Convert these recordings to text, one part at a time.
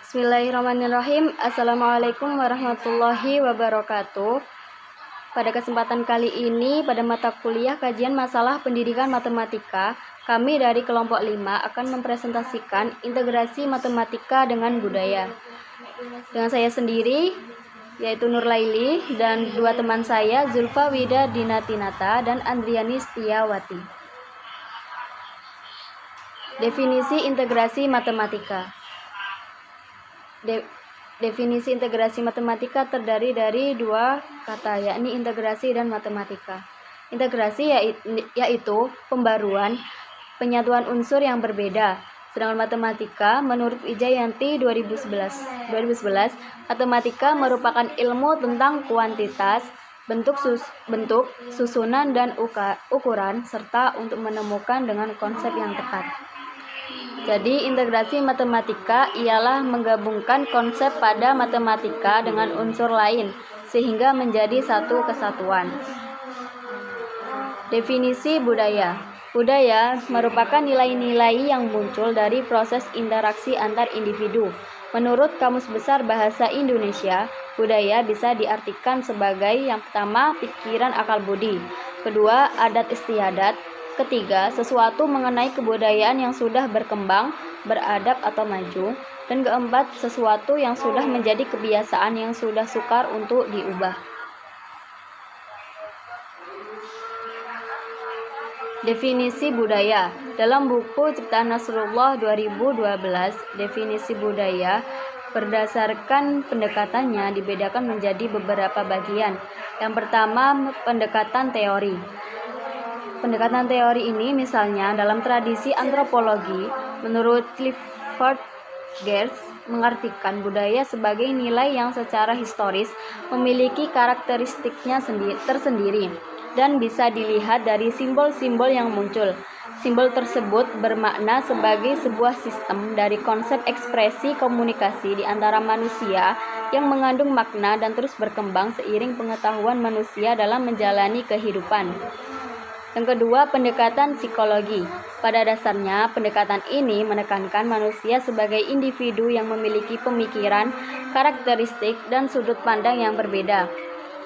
Bismillahirrahmanirrahim. Assalamualaikum warahmatullahi wabarakatuh. Pada kesempatan kali ini, pada mata kuliah kajian masalah pendidikan matematika, kami dari kelompok 5 akan mempresentasikan integrasi matematika dengan budaya. Dengan saya sendiri, yaitu Nur Laili, dan dua teman saya, Zulfa Wida Dinatinata dan Andriani Setiawati. Definisi integrasi matematika. Definisi integrasi matematika terdiri dari dua kata, yakni integrasi dan matematika. Integrasi yaitu pembaruan, penyatuan unsur yang berbeda. Sedangkan matematika, menurut Wijayanti 2011, matematika merupakan ilmu tentang kuantitas, bentuk, susunan, dan ukuran, serta untuk menemukan dengan konsep yang tepat. Jadi, integrasi matematika ialah menggabungkan konsep pada matematika dengan unsur lain, sehingga menjadi satu kesatuan. Definisi budaya. Budaya merupakan nilai-nilai yang muncul dari proses interaksi antar individu. Menurut Kamus Besar Bahasa Indonesia, budaya bisa diartikan sebagai yang pertama, pikiran akal budi, kedua, adat istiadat, ketiga, sesuatu mengenai kebudayaan yang sudah berkembang, beradab atau maju, dan keempat, sesuatu yang sudah menjadi kebiasaan yang sudah sukar untuk diubah. Definisi budaya. Dalam buku Ciptaan Nasrullah 2012, definisi budaya berdasarkan pendekatannya dibedakan menjadi beberapa bagian. Yang pertama, pendekatan teori. Pendekatan teori ini misalnya dalam tradisi antropologi, menurut Clifford Geertz, mengartikan budaya sebagai nilai yang secara historis memiliki karakteristiknya tersendiri dan bisa dilihat dari simbol-simbol yang muncul. Simbol tersebut bermakna sebagai sebuah sistem dari konsep ekspresi komunikasi di antara manusia yang mengandung makna dan terus berkembang seiring pengetahuan manusia dalam menjalani kehidupan. Yang kedua, pendekatan psikologi. Pada dasarnya, pendekatan ini menekankan manusia sebagai individu yang memiliki pemikiran, karakteristik, dan sudut pandang yang berbeda.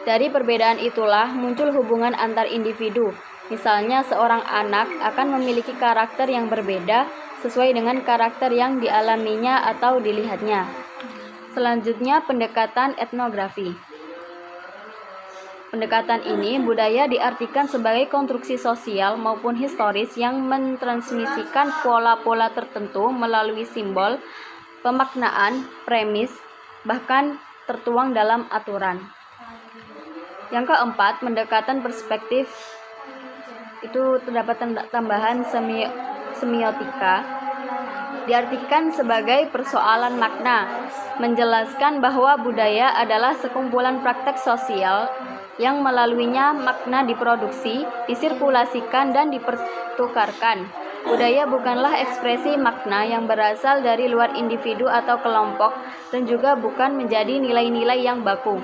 Dari perbedaan itulah muncul hubungan antar individu. Misalnya, seorang anak akan memiliki karakter yang berbeda sesuai dengan karakter yang dialaminya atau dilihatnya. Selanjutnya, pendekatan etnografi. Pendekatan ini, budaya diartikan sebagai konstruksi sosial maupun historis yang mentransmisikan pola-pola tertentu melalui simbol, pemaknaan, premis, bahkan tertuang dalam aturan. Yang keempat, pendekatan perspektif. Itu terdapat tambahan semiotika. Diartikan sebagai persoalan makna, menjelaskan bahwa budaya adalah sekumpulan praktek sosial yang melaluinya makna diproduksi, disirkulasikan, dan dipertukarkan. Budaya bukanlah ekspresi makna yang berasal dari luar individu atau kelompok dan juga bukan menjadi nilai-nilai yang baku.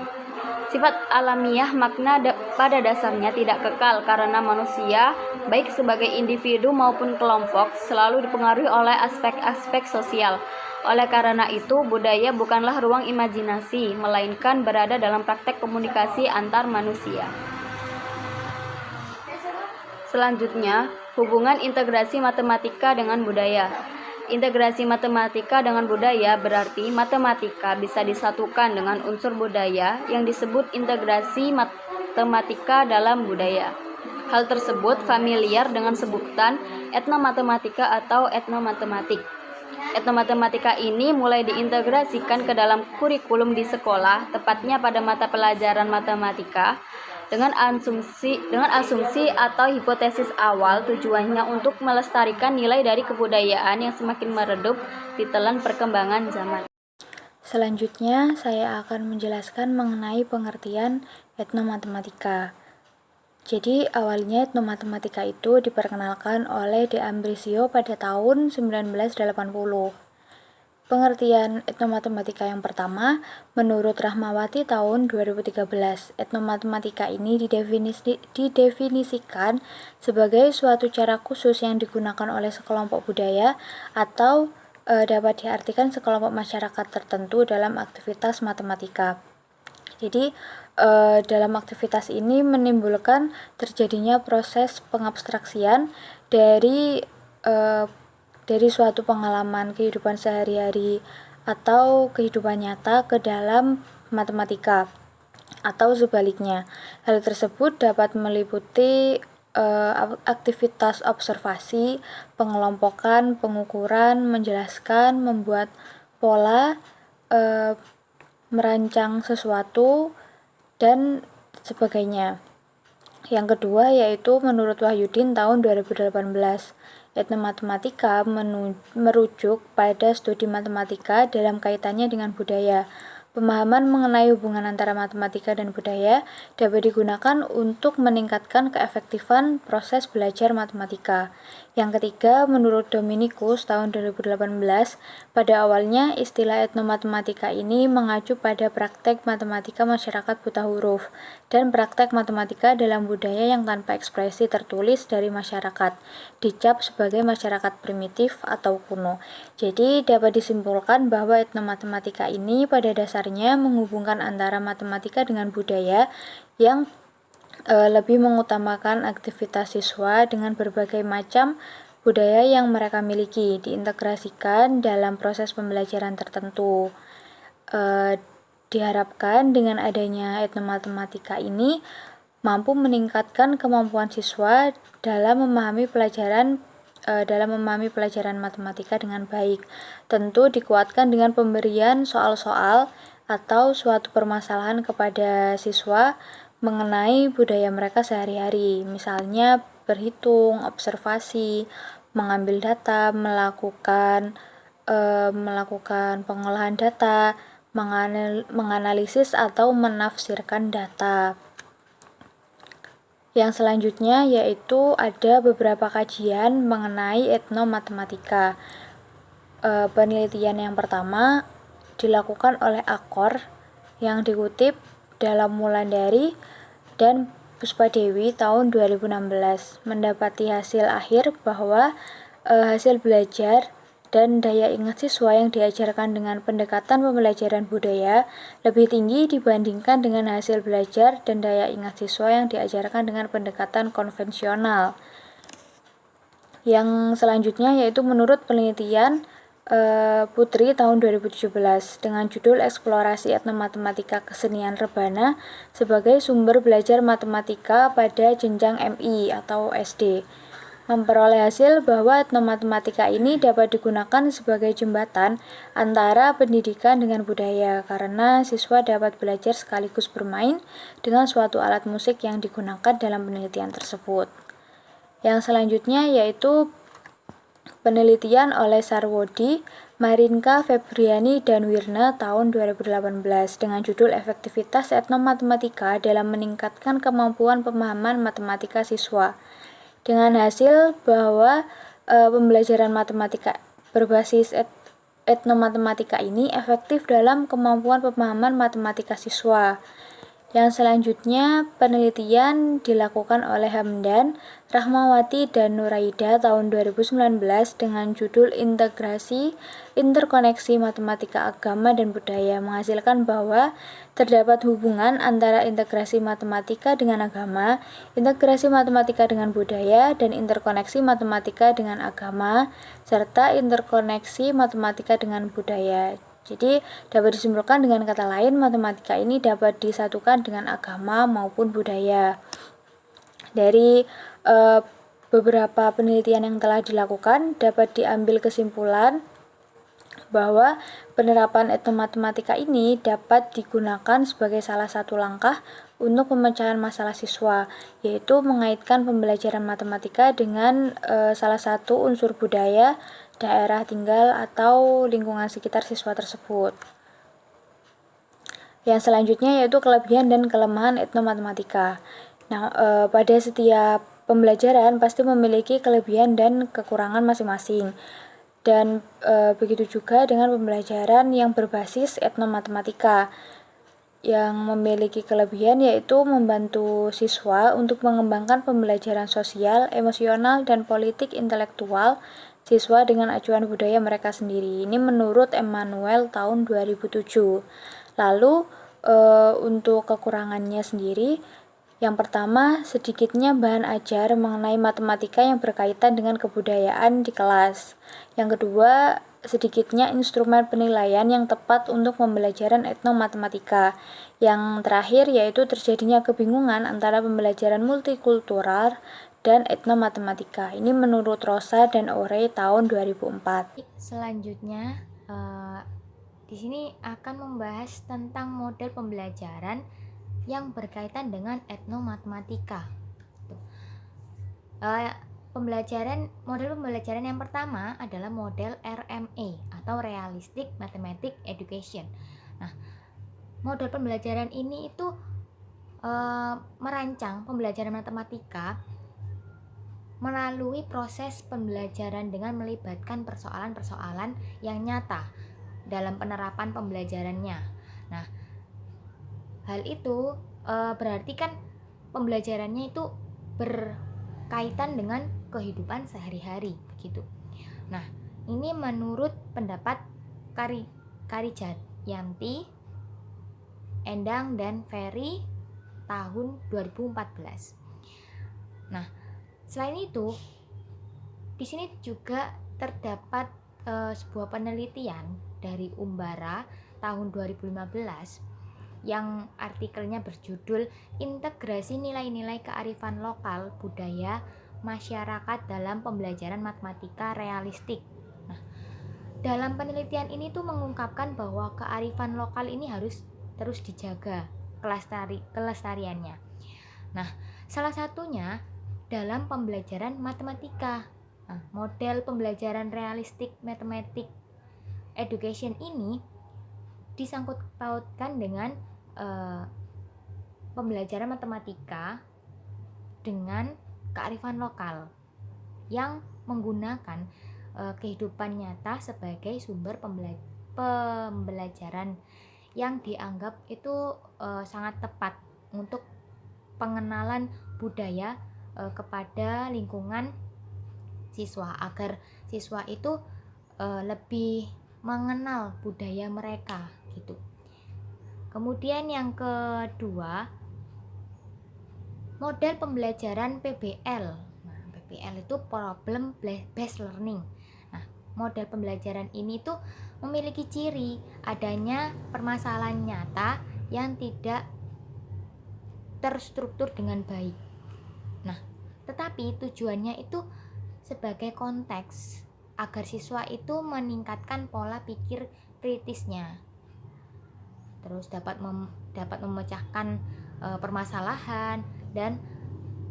Sifat alamiah makna pada dasarnya tidak kekal karena manusia, baik sebagai individu maupun kelompok, selalu dipengaruhi oleh aspek-aspek sosial. Oleh karena itu, budaya bukanlah ruang imajinasi, melainkan berada dalam praktek komunikasi antar manusia. Selanjutnya, hubungan integrasi matematika dengan budaya. Integrasi matematika dengan budaya berarti matematika bisa disatukan dengan unsur budaya yang disebut integrasi matematika dalam budaya. Hal tersebut familiar dengan sebutan etnomatematika atau etnomatematik. Etnomatematika ini mulai diintegrasikan ke dalam kurikulum di sekolah, tepatnya pada mata pelajaran matematika, dengan asumsi atau hipotesis awal tujuannya untuk melestarikan nilai dari kebudayaan yang semakin meredup ditelan perkembangan zaman. Selanjutnya, saya akan menjelaskan mengenai pengertian etnomatematika. Jadi, awalnya etnomatematika itu diperkenalkan oleh De Ambrisio pada tahun 1980. Pengertian etnomatematika yang pertama, menurut Rahmawati tahun 2013, etnomatematika ini didefinisikan sebagai suatu cara khusus yang digunakan oleh sekelompok budaya atau dapat diartikan sekelompok masyarakat tertentu dalam aktivitas matematika. Jadi, dalam aktivitas ini menimbulkan terjadinya proses pengabstraksian dari suatu pengalaman kehidupan sehari-hari atau kehidupan nyata ke dalam matematika, atau sebaliknya. Hal tersebut dapat meliputi aktivitas observasi, pengelompokan, pengukuran, menjelaskan, membuat pola, merancang sesuatu, dan sebagainya. Yang kedua yaitu menurut Wahyudin tahun 2018, etnomatematika merujuk pada studi matematika dalam kaitannya dengan budaya. Pemahaman mengenai hubungan antara matematika dan budaya dapat digunakan untuk meningkatkan keefektifan proses belajar matematika. Yang ketiga, menurut Dominikus tahun 2018, pada awalnya istilah etnomatematika ini mengacu pada praktek matematika masyarakat buta huruf dan praktek matematika dalam budaya yang tanpa ekspresi tertulis dari masyarakat, dicap sebagai masyarakat primitif atau kuno. Jadi dapat disimpulkan bahwa etnomatematika ini pada dasarnya menghubungkan antara matematika dengan budaya yang lebih mengutamakan aktivitas siswa dengan berbagai macam budaya yang mereka miliki diintegrasikan dalam proses pembelajaran tertentu. Diharapkan dengan adanya etnomatematika ini mampu meningkatkan kemampuan siswa dalam memahami pelajaran matematika dengan baik. Tentu dikuatkan dengan pemberian soal-soal atau suatu permasalahan kepada siswa mengenai budaya mereka sehari-hari, misalnya berhitung, observasi, mengambil data, melakukan pengolahan data, menganalisis atau menafsirkan data. Yang selanjutnya yaitu ada beberapa kajian mengenai etnomatematika. Penelitian yang pertama dilakukan oleh Akor yang dikutip dalam Wulandari dan Puspadewi tahun 2016, mendapati hasil akhir bahwa hasil belajar dan daya ingat siswa yang diajarkan dengan pendekatan pembelajaran budaya lebih tinggi dibandingkan dengan hasil belajar dan daya ingat siswa yang diajarkan dengan pendekatan konvensional. Yang selanjutnya yaitu menurut penelitian Putri tahun 2017 dengan judul Eksplorasi Etnomatematika Kesenian Rebana sebagai sumber belajar matematika pada jenjang MI atau SD, memperoleh hasil bahwa etnomatematika ini dapat digunakan sebagai jembatan antara pendidikan dengan budaya karena siswa dapat belajar sekaligus bermain dengan suatu alat musik yang digunakan dalam penelitian tersebut. Yang selanjutnya yaitu penelitian oleh Sarwodi, Marinka, Febriani, dan Wirna tahun 2018 dengan judul Efektivitas Etnomatematika dalam meningkatkan kemampuan pemahaman matematika siswa. Dengan hasil bahwa pembelajaran matematika berbasis etnomatematika ini efektif dalam kemampuan pemahaman matematika siswa. Yang selanjutnya, penelitian dilakukan oleh Hamdan, Rahmawati, dan Nuraida tahun 2019 dengan judul Integrasi Interkoneksi Matematika Agama dan Budaya, menghasilkan bahwa terdapat hubungan antara integrasi matematika dengan agama, integrasi matematika dengan budaya, dan interkoneksi matematika dengan agama, serta interkoneksi matematika dengan budaya. Jadi, dapat disimpulkan dengan kata lain, matematika ini dapat disatukan dengan agama maupun budaya. Dari beberapa penelitian yang telah dilakukan, dapat diambil kesimpulan bahwa penerapan etnomatematika ini dapat digunakan sebagai salah satu langkah untuk pemecahan masalah siswa, yaitu mengaitkan pembelajaran matematika dengan salah satu unsur budaya, daerah tinggal, atau lingkungan sekitar siswa tersebut. Yang selanjutnya yaitu kelebihan dan kelemahan etnomatematika. Nah, pada setiap pembelajaran pasti memiliki kelebihan dan kekurangan masing-masing. Dan begitu juga dengan pembelajaran yang berbasis etnomatematika. Yang memiliki kelebihan yaitu membantu siswa untuk mengembangkan pembelajaran sosial, emosional, dan politik intelektual siswa dengan acuan budaya mereka sendiri. Ini menurut Emmanuel tahun 2007. Lalu untuk kekurangannya sendiri, yang pertama, sedikitnya bahan ajar mengenai matematika yang berkaitan dengan kebudayaan di kelas. Yang kedua, sedikitnya instrumen penilaian yang tepat untuk pembelajaran etnomatematika. Yang terakhir yaitu terjadinya kebingungan antara pembelajaran multikultural dan etnomatematika. Ini menurut Rosa dan Ore tahun 2004. Selanjutnya, di sini akan membahas tentang model pembelajaran yang berkaitan dengan etnomatematika. Model pembelajaran yang pertama adalah model RMA atau Realistic Mathematics Education. Nah, model pembelajaran ini itu merancang pembelajaran matematika melalui proses pembelajaran dengan melibatkan persoalan-persoalan yang nyata dalam penerapan pembelajarannya. Nah, hal itu berarti kan pembelajarannya itu berkaitan dengan kehidupan sehari-hari begitu. Nah, ini menurut pendapat Karijayanti, Endang dan Ferry tahun 2014. Nah, selain itu, di sini juga terdapat sebuah penelitian dari Umbara tahun 2015 yang artikelnya berjudul Integrasi Nilai-nilai Kearifan Lokal Budaya Masyarakat dalam Pembelajaran Matematika Realistik. Nah, dalam penelitian ini tuh mengungkapkan bahwa kearifan lokal ini harus terus dijaga kelestariannya. Nah, salah satunya dalam pembelajaran matematika. Nah, model pembelajaran realistik mathematics education ini disangkut pautkan dengan pembelajaran matematika dengan kearifan lokal yang menggunakan kehidupan nyata sebagai sumber pembelajaran yang dianggap itu sangat tepat untuk pengenalan budaya kepada lingkungan siswa, agar siswa itu lebih mengenal budaya mereka gitu. Kemudian yang kedua, model pembelajaran PBL. Nah, PBL itu problem based learning. Nah, model pembelajaran ini tuh memiliki ciri adanya permasalahan nyata yang tidak terstruktur dengan baik. Nah, tetapi tujuannya itu sebagai konteks agar siswa itu meningkatkan pola pikir kritisnya, terus dapat memecahkan permasalahan dan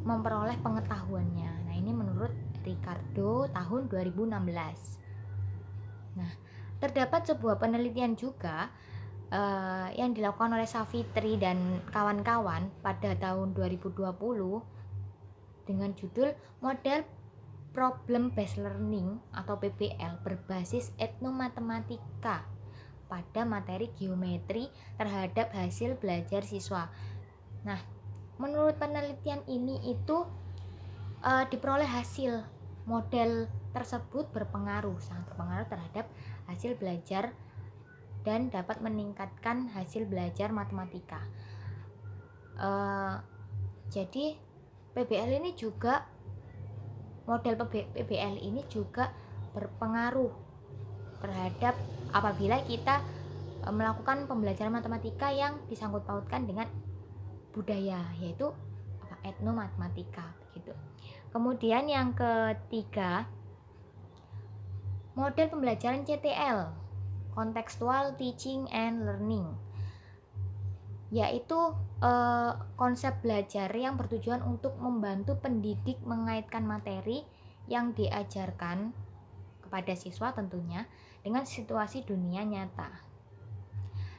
memperoleh pengetahuannya. Nah, ini menurut Ricardo tahun 2016. Nah, terdapat sebuah penelitian juga yang dilakukan oleh Savitri dan kawan-kawan pada tahun 2020 dengan judul Model Problem Based Learning atau PBL berbasis etnomatematika pada materi geometri terhadap hasil belajar siswa. Nah, menurut penelitian ini itu diperoleh hasil model tersebut sangat berpengaruh terhadap hasil belajar dan dapat meningkatkan hasil belajar matematika. Jadi PBL ini juga model PBL ini juga berpengaruh terhadap apabila kita melakukan pembelajaran matematika yang disangkut pautkan dengan budaya, yaitu etnomatematika gitu. Kemudian yang ketiga, model pembelajaran CTL, Contextual Teaching and Learning, yaitu konsep belajar yang bertujuan untuk membantu pendidik mengaitkan materi yang diajarkan kepada siswa tentunya dengan situasi dunia nyata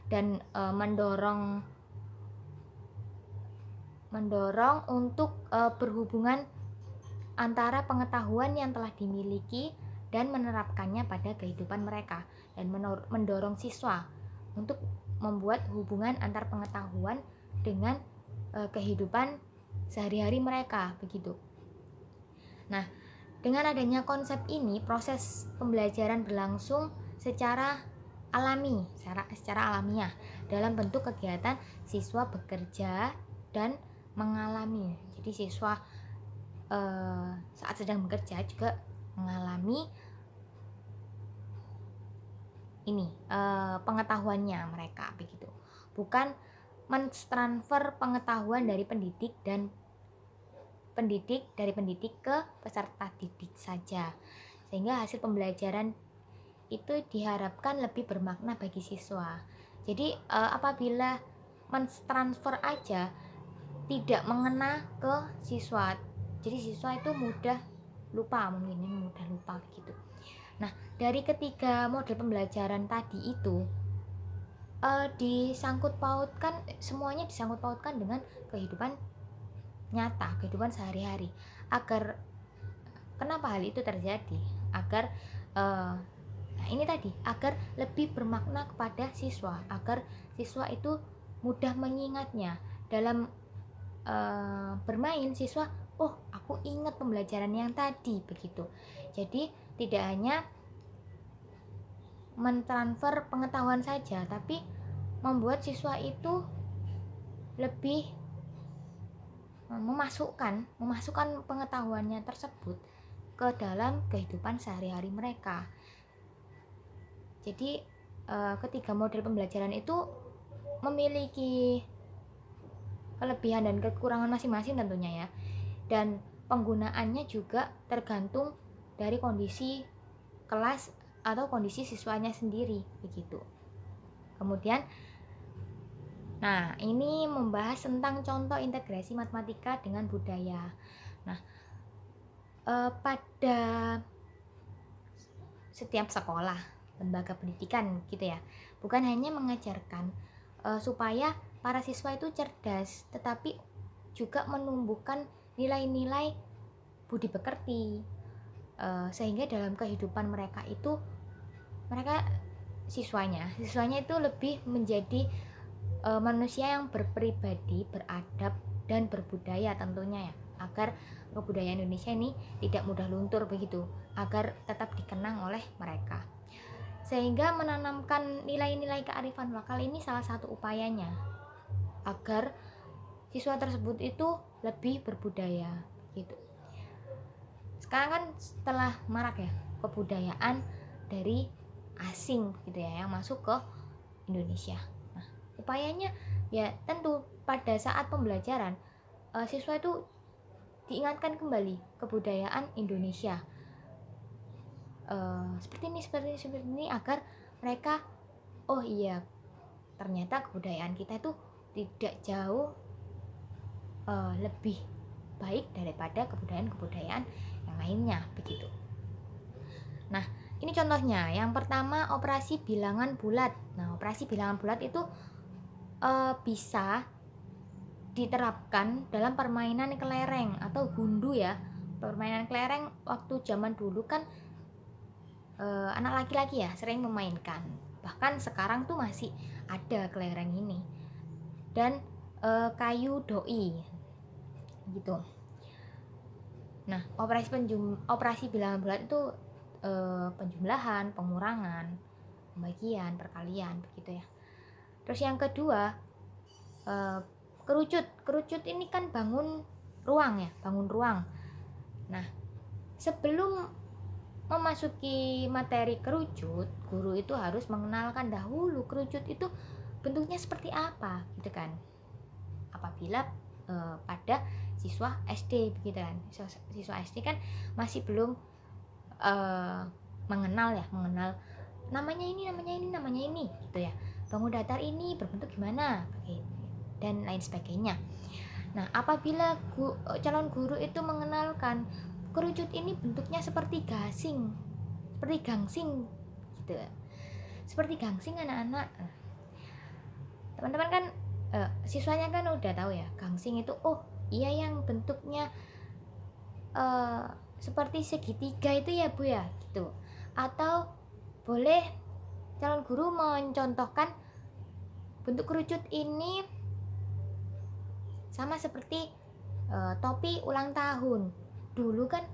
dan mendorong untuk berhubungan antara pengetahuan yang telah dimiliki dan menerapkannya pada kehidupan mereka, dan mendorong siswa untuk membuat hubungan antar pengetahuan dengan kehidupan sehari-hari mereka begitu. Nah, Dengan adanya konsep ini, proses pembelajaran berlangsung secara alami, secara alamiah dalam bentuk kegiatan siswa bekerja dan mengalami. Jadi siswa saat sedang bekerja juga mengalami ini pengetahuannya mereka begitu. Bukan mentransfer pengetahuan dari pendidik ke peserta didik saja, sehingga hasil pembelajaran itu diharapkan lebih bermakna bagi siswa. Jadi apabila mentransfer aja tidak mengena ke siswa, jadi siswa itu mudah lupa gitu. Nah, dari ketiga model pembelajaran tadi itu semuanya disangkut pautkan dengan kehidupan nyata, kehidupan sehari-hari. Kenapa hal itu terjadi? Agar lebih bermakna kepada siswa, agar siswa itu mudah mengingatnya. Dalam bermain, siswa, oh aku ingat pembelajaran yang tadi begitu. Jadi tidak hanya mentransfer pengetahuan saja, tapi membuat siswa itu lebih memasukkan pengetahuannya tersebut ke dalam kehidupan sehari-hari mereka. Jadi ketiga model pembelajaran itu memiliki kelebihan dan kekurangan masing-masing tentunya ya, dan penggunaannya juga tergantung dari kondisi kelas atau kondisi siswanya sendiri begitu. Kemudian ini membahas tentang contoh integrasi matematika dengan budaya. Nah, pada setiap sekolah, lembaga pendidikan gitu ya, bukan hanya mengajarkan supaya para siswa itu cerdas, tetapi juga menumbuhkan nilai-nilai budi pekerti, sehingga dalam kehidupan mereka itu siswanya itu lebih menjadi manusia yang berpribadi, beradab dan berbudaya tentunya ya, agar kebudayaan Indonesia ini tidak mudah luntur begitu, agar tetap dikenang oleh mereka. Sehingga menanamkan nilai-nilai kearifan lokal ini salah satu upayanya agar siswa tersebut itu lebih berbudaya gitu. Sekarang kan setelah marak ya kebudayaan dari asing gitu ya yang masuk ke Indonesia. Nah, upayanya ya tentu pada saat pembelajaran siswa itu diingatkan kembali kebudayaan Indonesia. Seperti ini agar mereka, oh iya ternyata kebudayaan kita itu tidak jauh lebih baik daripada kebudayaan yang lainnya begitu. Nah, ini contohnya. Yang pertama, operasi bilangan bulat. Nah, operasi bilangan bulat itu bisa diterapkan dalam permainan kelereng atau gundu ya. Permainan kelereng waktu zaman dulu kan anak laki-laki ya sering memainkan. Bahkan sekarang tuh masih ada kelereng ini. Dan kayu doi gitu. Nah, operasi bilangan bulat itu penjumlahan, pengurangan, pembagian, perkalian begitu ya. Terus yang kedua, kerucut ini kan bangun ruang. Nah, sebelum memasuki materi kerucut, guru itu harus mengenalkan dahulu kerucut itu bentuknya seperti apa gitu kan. Apabila pada siswa SD begitu kan, siswa SD kan masih belum mengenal namanya ini gitu ya, bangun datar ini berbentuk gimana dan lain sebagainya. Nah, apabila calon guru itu mengenalkan kerucut ini bentuknya seperti gangsing gitu, seperti gangsing anak-anak, teman-teman kan siswanya kan udah tahu ya gangsing itu, oh iya yang bentuknya seperti segitiga itu ya Bu ya gitu. Atau boleh calon guru mencontohkan bentuk kerucut ini sama seperti topi ulang tahun. Dulu kan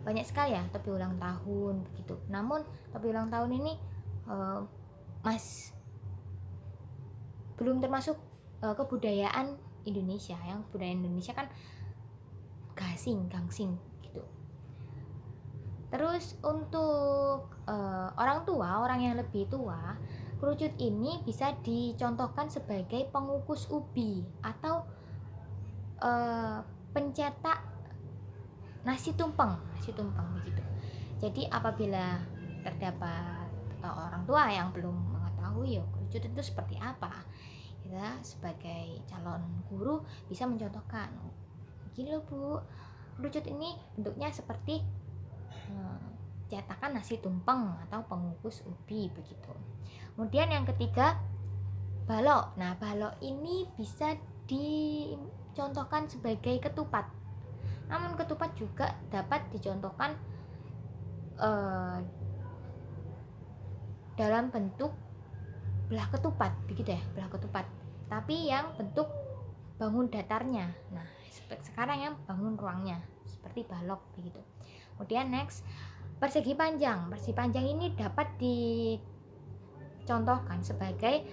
banyak sekali ya topi ulang tahun begitu. Namun topi ulang tahun ini belum termasuk kebudayaan Indonesia. Yang budaya Indonesia kan gangsing gitu. Terus untuk orang tua, orang yang lebih tua, kerucut ini bisa dicontohkan sebagai pengukus ubi atau pencetak nasi tumpeng begitu. Jadi apabila terdapat orang tua yang belum mengetahui kerucut itu seperti apa, kita sebagai calon guru bisa mencontohkan, gini loh Bu, kerucut ini bentuknya seperti cetakan nasi tumpeng atau pengukus ubi begitu. Kemudian yang ketiga, balok. Nah, balok ini bisa dicontohkan sebagai ketupat. Namun ketupat juga dapat dicontohkan dalam bentuk belah ketupat begitu ya, belah ketupat. Tapi yang bentuk bangun datarnya. Nah, sekarang yang bangun ruangnya seperti balok begitu. Kemudian next, persegi panjang. Persegi panjang ini dapat dicontohkan sebagai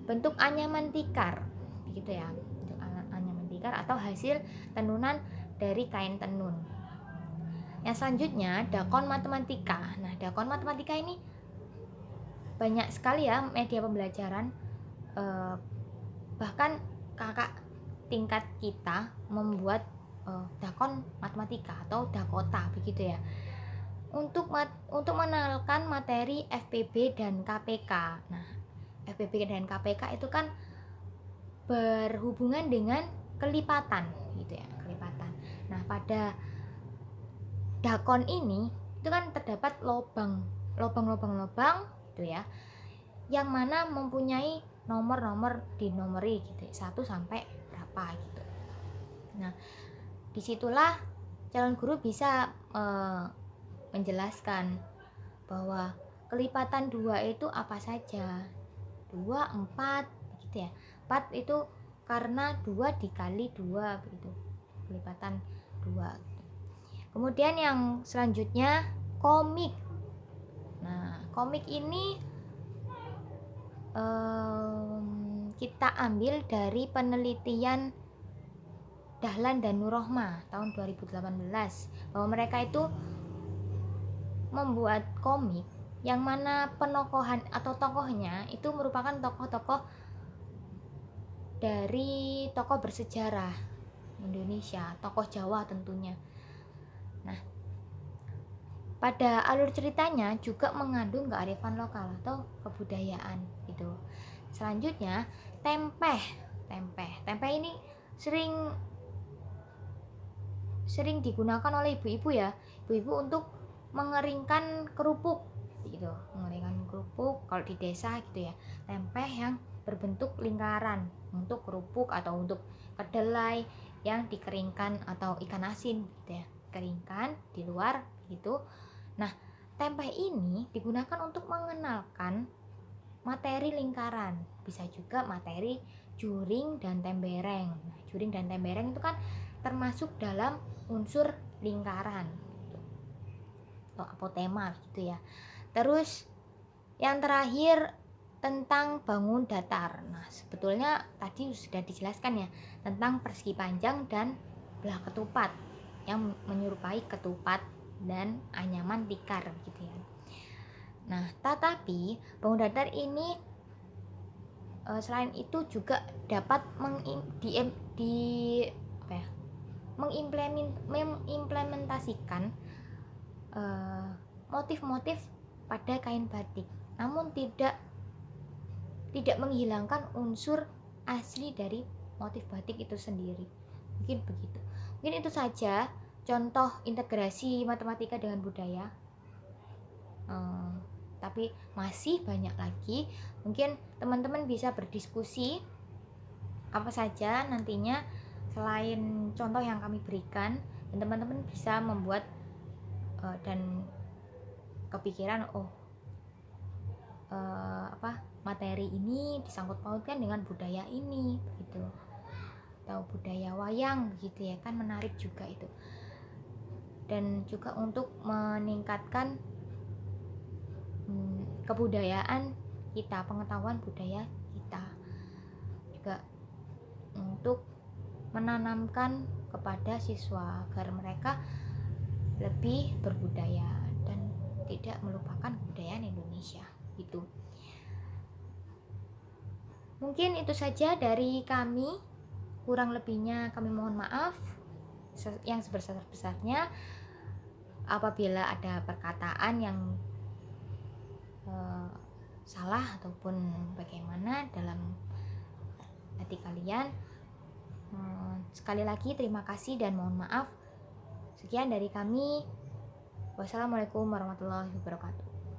bentuk anyaman tikar begitu ya, bentuk anyaman tikar atau hasil tenunan dari kain tenun. Yang selanjutnya, dakon matematika. Nah, dakon matematika ini banyak sekali ya media pembelajaran, bahkan kakak tingkat kita membuat dakon matematika atau dakota begitu ya, untuk mengenalkan materi FPB dan KPK. Nah, FPB dan KPK itu kan berhubungan dengan kelipatan gitu ya, kelipatan. Nah, pada dakon ini itu kan terdapat lobang gitu ya, yang mana mempunyai nomor-nomor dinomori gitu, 1 sampai berapa gitu. Nah, disitulah calon guru bisa menjelaskan bahwa kelipatan 2 itu apa saja. 2, 4 gitu ya. 4 itu karena 2 dikali 2 begitu. Kelipatan 2 gitu. Kemudian yang selanjutnya, komik. Nah, komik ini kita ambil dari penelitian Dahlan dan Nurrohma tahun 2018, bahwa mereka itu membuat komik yang mana penokohan atau tokohnya itu merupakan tokoh-tokoh dari tokoh bersejarah Indonesia, tokoh Jawa tentunya. Nah, pada alur ceritanya juga mengandung kearifan lokal atau kebudayaan gitu. Selanjutnya, tempeh ini sering digunakan oleh ibu-ibu ya, ibu-ibu untuk mengeringkan kerupuk gitu, mengeringkan kerupuk kalau di desa gitu ya. Tempeh yang berbentuk lingkaran untuk kerupuk atau untuk kedelai yang dikeringkan atau ikan asin gitu ya, keringkan di luar gitu. Nah, tempeh ini digunakan untuk mengenalkan materi lingkaran, bisa juga materi juring dan tembereng. Nah, juring dan tembereng itu kan termasuk dalam unsur lingkaran gitu, atau apotema gitu ya. Terus yang terakhir tentang bangun datar. Nah, sebetulnya tadi sudah dijelaskan ya tentang persegi panjang dan belah ketupat yang menyerupai ketupat dan anyaman tikar gitu ya. Nah, tetapi bangun datar ini selain itu juga dapat mengimplementasikan motif-motif pada kain batik, namun tidak menghilangkan unsur asli dari motif batik itu sendiri. Mungkin begitu. Mungkin itu saja contoh integrasi matematika dengan budaya. Tapi masih banyak lagi. Mungkin teman-teman bisa berdiskusi apa saja nantinya selain contoh yang kami berikan, dan teman-teman bisa membuat dan kepikiran materi ini disangkut pautkan dengan budaya ini begitu, atau budaya wayang begitu ya, kan menarik juga itu. dan juga untuk meningkatkan kebudayaan kita, pengetahuan budaya kita, juga untuk menanamkan kepada siswa agar mereka lebih berbudaya dan tidak melupakan kebudayaan Indonesia gitu. Mungkin itu saja dari kami, kurang lebihnya kami mohon maaf yang sebesar-besarnya apabila ada perkataan yang salah ataupun bagaimana dalam hati kalian. Sekali lagi terima kasih dan mohon maaf. Sekian dari kami. Wassalamualaikum warahmatullahi wabarakatuh.